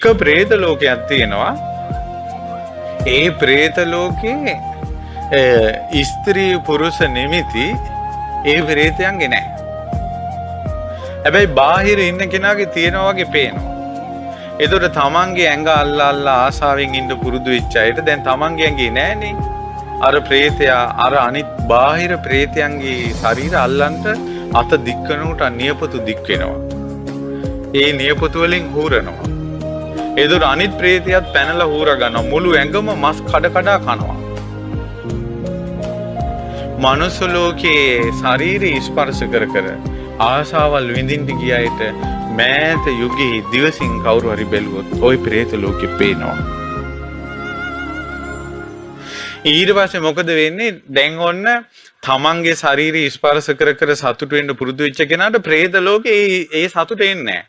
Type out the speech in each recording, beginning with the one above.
එක ප්‍රේත ලෝකයක් තියෙනවා. ඒ ප්‍රේත ලෝකේ ස්ත්‍රී පුරුෂ නිමිති ඒ ප්‍රේතයන්ගේ නැහැ. හැබැයි බාහිර ඉන්න කෙනාගේ තියෙනවා වගේ පේනවා. ඒතකොට තමන්ගේ ඇඟ අල්ලා ආසාවෙන් ඉන්න පුරුදු වෙච්ච අයට දැන් තමන්ගේ ඇඟේ නැහනේ. අර ප්‍රේතයා අර අනිත් බාහිර ප්‍රේතයන්ගේ ශරීර අල්ලන්ට අත දික් කරනකොට නියපොතු දික් වෙනවා. ඒ නියපොතු වලින් හූරනවා. ඒතකොට අනිත් ප්‍රේතයත් පැනලා හූර ගන්නවා. මුළු ඇඟම මස් කඩ කඩ කනවා. මනුස්ස ලෝකයේ ශරීරය ස්පර්ශ කර කර ආසාවල් විඳින්න ගිය අයට මෑත යුගයේ දිවසින් කවුරු හරි බැලුවොත් ওই പ്രേත ලෝකෙ පේනවා. ඊට පස්සේ මොකද වෙන්නේ? දැන් ඔන්න තමන්ගේ ශරීරය ස්පර්ශ කර කර සතුට වෙන්න පුරුදු වෙච්ච කෙනාට പ്രേත ලෝකේ ඒ සතුට එන්නේ නැහැ.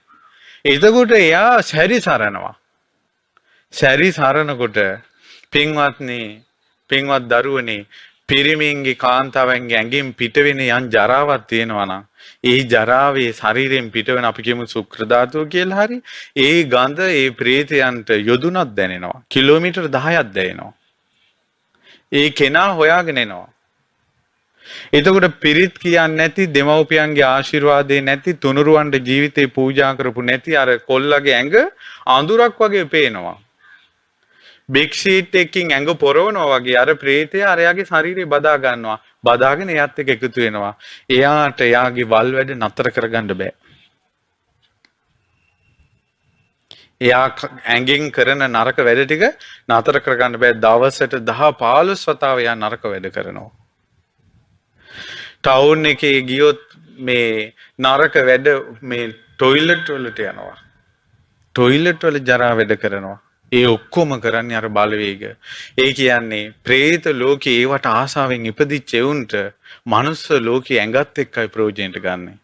එතකොට එයා සැරිසරනවා. සැරිසරනකොට පින්වත්නි, පින්වත් දරුවනේ, පිරිමින්ගේ කාන්තාවන්ගේ ඇඟෙන් පිට වෙන යම් ජරාවක් තියෙනවා නම් ඒ ජරාවේ ශරීරයෙන් පිටවෙන අපි කියමු ශුක්‍ර ධාතුව කියලා හරි ඒ ගඳ ඒ ප්‍රේතයන්ට යොදුනක් දැනෙනවා. කිලෝමීටර් 10ක් දැනෙනවා. ඒ කෙනා හොයාගෙන එනවා. එතකොට පිරිත් කියන්නේ නැති, දෙමව්පියන්ගේ ආශිර්වාදේ නැති, තුනුරුවන්ට ජීවිතේ පූජා කරපු නැති අර කොල්ලගේ ඇඟ අඳුරක් වගේ පේනවා. බිග් ෂීට් එකකින් ඇඟ පොරවනවා වගේ අර ප්‍රේතයා අරයාගේ ශරීරය බදා ගන්නවා. බදාගෙන එයාත් එක්ක එකතු වෙනවා. එයාට එයාගේ වල් වැඩ නතර කරගන්න බෑ. එයා ඇඟෙන් කරන නරක වැඩ ටික නතර කරගන්න බෑ. දවසට 10-15 වතාව එයා නරක වැඩ කරනවා. ටවුන් එකේ ගියොත් මේ නරක වැඩ මේ টয়ලට් වලට යනවා. টয়ලට් වල ජරා වැඩ කරනවා. ඒ ඔක්කොම කරන්නේ අර බලවේග. ඒ කියන්නේ പ്രേත ලෝකේ ඒවට ආසාවෙන් ඉපදිච්ච එවුන්ට මනුස්ස ලෝකේ ඇඟත් එක්කයි ප්‍රයෝජනට ගන්නෙ.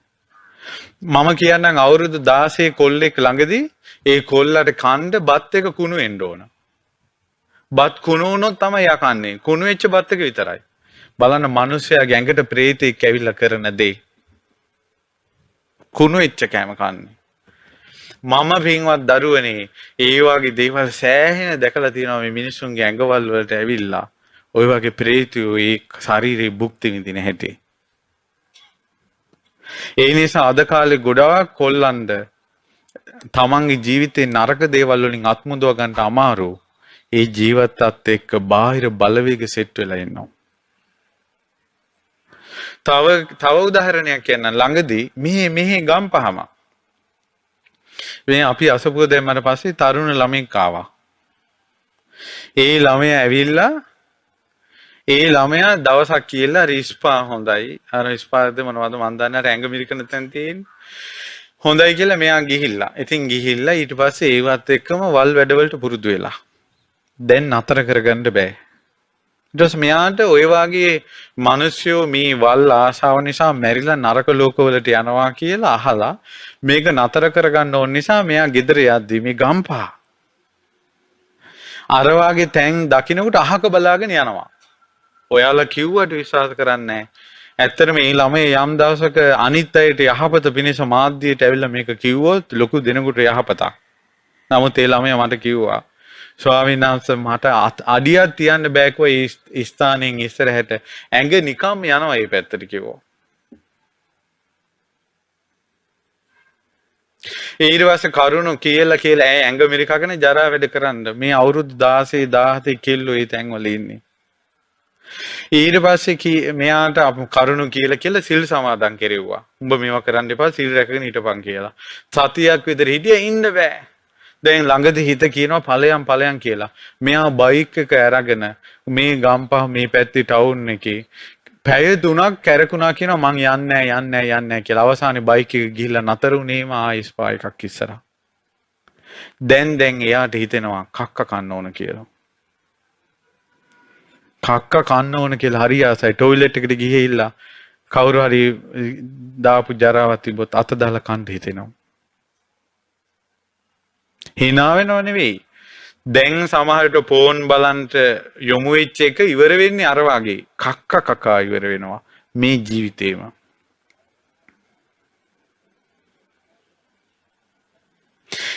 මම කියන්නම් අවුරුදු 16 කොල්ලෙක් ළඟදී ඒ කොල්ලට කණ්ඩ බත් එක කුණු වෙන්න ඕන. බත් කුණු වුණොත් තමයි යා කන්නේ. කුණු වෙච්ච බත් එක විතරයි. බලන්න මිනිස්සයාගේ ඇඟට പ്രേතෙක් ඇවිල්ලා කරන දේ. කුණු වෙච්ච කෑම කන්නේ. මම පින්වත් දරුවනේ ඒ වගේ දේවල් සෑහෙන දැකලා තියෙනවා මේ මිනිස්සුන්ගේ ඇඟවල් වලට ඇවිල්ලා ওই වගේ ප්‍රේතයෝ ඒ ශරීරේ භුක්ති විඳින හැටි. ඒ නිසා අද කාලේ ගොඩාක් කොල්ලන්ට තමන්ගේ ජීවිතේ නරක දේවල් වලින් අත්මුදව ගන්න අමාරු. ඒ ජීවිතත් එක්ක බාහිර බලවේග සෙට් වෙලා ඉන්නවා. තව උදාහරණයක් කියන්න ළඟදී මෙහි ගම්පහම මේ අපි අසපුව දැම්මට පස්සේ තරුණ ළමෙක් ආවා. ඒ ළමයා ඇවිල්ලා ඒ ළමයා දවසක් කියලා රිස්පා හොඳයි. අර රිස්පාද මොනවද මන් දන්නේ නැහැ ඇඟ මිරිකන තැන තියෙන්නේ. හොඳයි කියලා මෙයා ගිහිල්ලා. ඉතින් ගිහිල්ලා ඊට පස්සේ ඒවත් එක්කම වල් වැඩවලට පුරුදු වෙලා. දැන් නතර කරගන්න බෑ. ඊට පස්සේ මෙයාට ওই වාගේ මිනිස්සුયો මේ වල් ආශාව නිසා මැරිලා නරක ලෝකවලට යනවා කියලා අහලා මේක නතර කරගන්න ඕන නිසා මෙයා ගෙදර යද්දි මේ ගම්පහ අර වාගේ තැන් දකින්නකොට අහක බලාගෙන යනවා. ඔයාලා කිව්වට විශ්වාස කරන්නේ නැහැ. ඇත්තටම මේ ළමයි යම් දවසක අනිත් අයට යහපත පිණිස මාධ්‍යයට ඇවිල්ලා මේක කිව්වොත් ලොකු දෙනෙකුට යහපතක්. නමුත් ඒ ළමයා මට කිව්වා ස්වාමීන් වහන්සේ මට අඩියක් තියන්න බෑකෝ ඒ ස්ථානෙන් ඉස්සරහට ඇඟ නිකම් යනවා මේ පැත්තට කිව්වා. ඊට පස්සේ කරුණු කියලා ඇඟ මිරිකගෙන ජරා වැඩ කරන්න මේ අවුරුදු 16 17 කිල්ලෝ ඒ තැන් වල ඉන්නේ. ඊට පස්සේ මෙයාට කරුණු කියලා සිල් සමාදන් කෙරෙව්වා. උඹ මේවා කරන්න එපා සිල් රැකගෙන හිටපන් කියලා. සතියක් විතර හිටියා ඉන්න බෑ. දැන් ළඟදී හිත කියනවා ඵලයන් කියලා. මෙයා බයික් එක අරගෙන මේ ගම්පහ මේ පැත්තේ ටවුන් එකේ පැය 3ක් කැරකුණා කියනවා මං යන්නේ කියලා. අවසානයේ බයික් එක ගිහිල්ලා නතර වුණේම ආයිස් පා එකක් ඉස්සරහා. දැන් එයාට හිතෙනවා කක්ක කන්න ඕන කියලා. කක්ක කන්න ඕන කියලා හරි ආසයි. টয়ලට් එකට ගිහිල්ලා කවුරු හරි දාපු ජරාවක් තිබ්බොත් අත දාලා කන්න හිතෙනවා. hina වෙනව නෙවෙයි. දැන් සමහරට ෆෝන් බලන්ට යොමු වෙච්ච එක ඉවර වෙන්නේ අර වගේ කක්ක ඉවර වෙනවා මේ ජීවිතේම.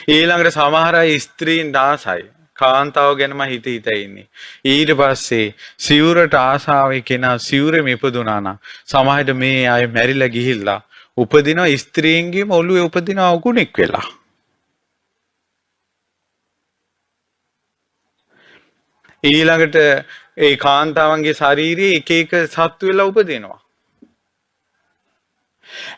ඊළඟට සමහර අය ස්ත්‍රීන් ආසයි. කාන්තාව ගැනම හිත හිත ඉන්නේ. ඊට පස්සේ සිවුරට ආසාවේ කෙනා සිවුරෙම ඉපදුනා නම් සමහරට මේ අය මැරිලා ගිහිල්ලා උපදිනවා ස්ත්‍රීන්ගේම ඔළුවේ උපදිනවා උගුණෙක් වෙලා. ඊළඟට ඒ කාන්තාවන්ගේ ශරීරයේ එක එක සත්තු වෙලා උපදිනවා.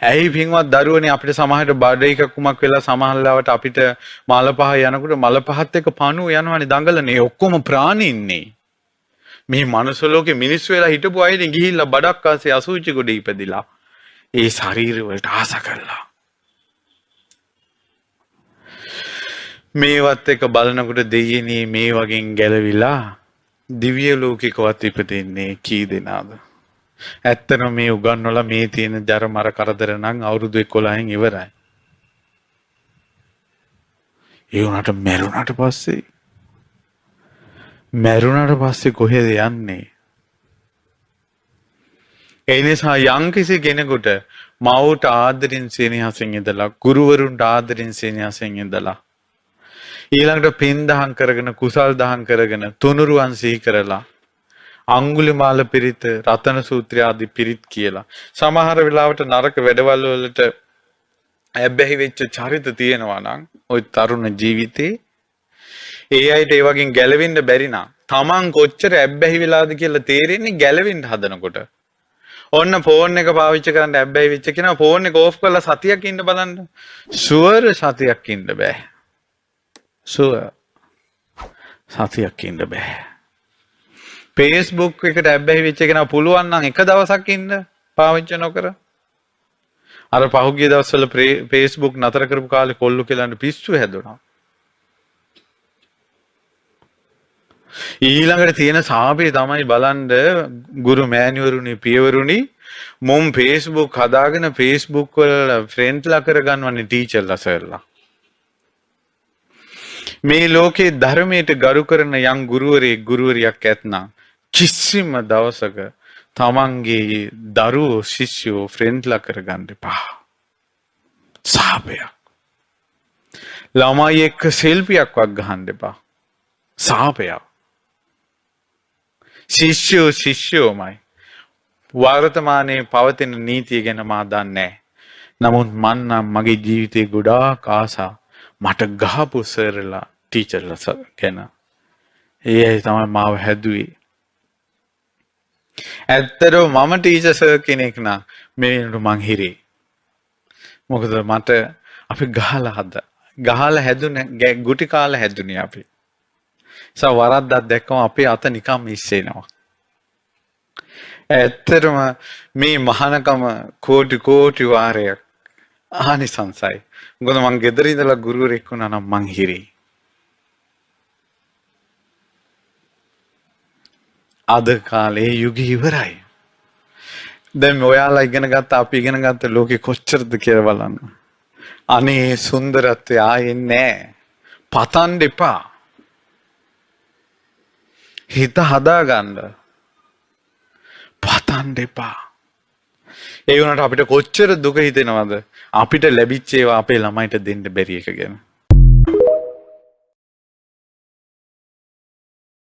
ඇයි පින්වත් දරුවනේ අපිට සමහරට බඩ එක කුමක් වෙලා සමහරවට අපිට මල පහ යනකොට මල පහත් එක්ක පණුව යනවනේ දඟලනේ ඔක්කොම ප්‍රාණීන්නේ. මේ මනුස්ස ලෝකේ මිනිස්සු වෙලා හිටපු අයනේ ගිහිල්ලා බඩක් ආසේ අසුචි ගොඩ ඉපදිලා ඒ ශරීර වලට ආස කරලා. මේවත් එක බලනකොට දෙයියනේ මේ වගේ ගැලවිලා දිව්‍ය ලෝකෙකවත් ඉපදෙන්නේ කී දෙනාද? ඇත්තටම මේ උගන්වලා මේ තියෙන ජර මර කරදර නම් අවුරුදු 11න් ඉවරයි. ඒ උනට මැරුණාට පස්සේ කොහෙද යන්නේ? ඒ නිසා යම්කිසි කෙනෙකුට මව්ට ආදරින් සෙනෙහසින් ඉඳලා ගුරුවරුන්ට ආදරින් සෙනෙහසින් ඉඳලා ඊළඟට පින් දහම් කරගෙන කුසල් දහම් කරගෙන තුනුරුවන් සිහි කරලා අඟුලිමාල පිරිත රතන සූත්‍රය ආදී පිරිත් කියලා සමහර වෙලාවට නරක වැඩවල වලට ඇබ්බැහි වෙච්ච චරිත තියෙනවා නම් ওই තරුණ ජීවිතේ ඒ අයට ඒ වගේ ගැලවෙන්න බැරි නම් Taman කොච්චර ඇබ්බැහි වෙලාද කියලා තේරෙන්නේ ගැලවෙන්න හදනකොට. ඔන්න ෆෝන් එක පාවිච්චි කරන්න ඇබ්බැහි වෙච්ච කෙනා ෆෝන් එක ඕෆ් කරලා සතියක් ඉන්න බලන්න. ෂුවර් සතියක් ඉන්න බෑ. සතියක් ඉන්න බෑ. Facebook එකට ඇබ්බැහි වෙච්ච කෙනා පුළුවන් නම් එක දවසක් ඉන්න පාවිච්චි නොකර. අර පහුගිය දවස්වල Facebook නතර කරපු කාලේ කොල්ලු කියලානේ පිස්සු හැදුනා. ඊළඟට තියෙන සාපේ තමයි බලන්න ගුරු මෑණිවරුනි පියවරුනි මොම් Facebook හදාගෙන Facebook වල ෆ්‍රෙන්ඩ්ලා කරගන්නවනේ ටීචර්ලා සර්ලා. මේ ලෝකේ ධර්මයට ගරු කරන යම් ගුරුවරියක් ඇත්නම් කිසිම දවසක තමන්ගේ දරුවෝ ශිෂ්‍යෝ ෆ්‍රෙන්ඩ්ලා කරගන්න එපා. සාපයක්. ළමයි එක්ක සෙල්ෆියක්වත් ගහන්න එපා. සාපයක්. ශිෂ්‍යෝමයි. වර්තමානයේ පවතින නීතිය ගැන මා දන්නේ නැහැ. නමුත් මන් නම් මගේ ජීවිතේ ගොඩාක් ආසා මට ගහපු සර්ලා ටීචර්ලා ගැන. ඒ අය තමයි මාව හැදුවේ. ඇත්තටම මම ටීචර් සර් කෙනෙක් නම් මේ වෙනකොට මං හිරේ. මොකද මට අපි ගහලා හැදුනේ ගුටි කාලා හැදුනේ අපි. වරද්දක් දැක්කම අපේ අත නිකම් ඉස්සෙනවා. ඇත්තටම මේ මහානකම කෝටි වාරයක් ආනිසංසයි. මොකද මං ගෙදර ඉඳලා ගුරුවරයෙක් වුණා නම් මං හිරේ. අද කාලේ යුගය ඉවරයි. දැන් ඔයාලා ඉගෙන ගත්ත අපි ඉගෙන ගත්ත ලෝකෙ කොච්චරද කියලා බලන්න. අනේ සුන්දරත්වය ආයේ නැහැ. පතන්න එපා. හිත හදාගන්න. පතන්න එපා. ඒ වුණාට අපිට කොච්චර දුක හිතෙනවද? අපිට ලැබිච්ච ඒවා අපේ ළමයිට දෙන්න බැරි එක ගැන.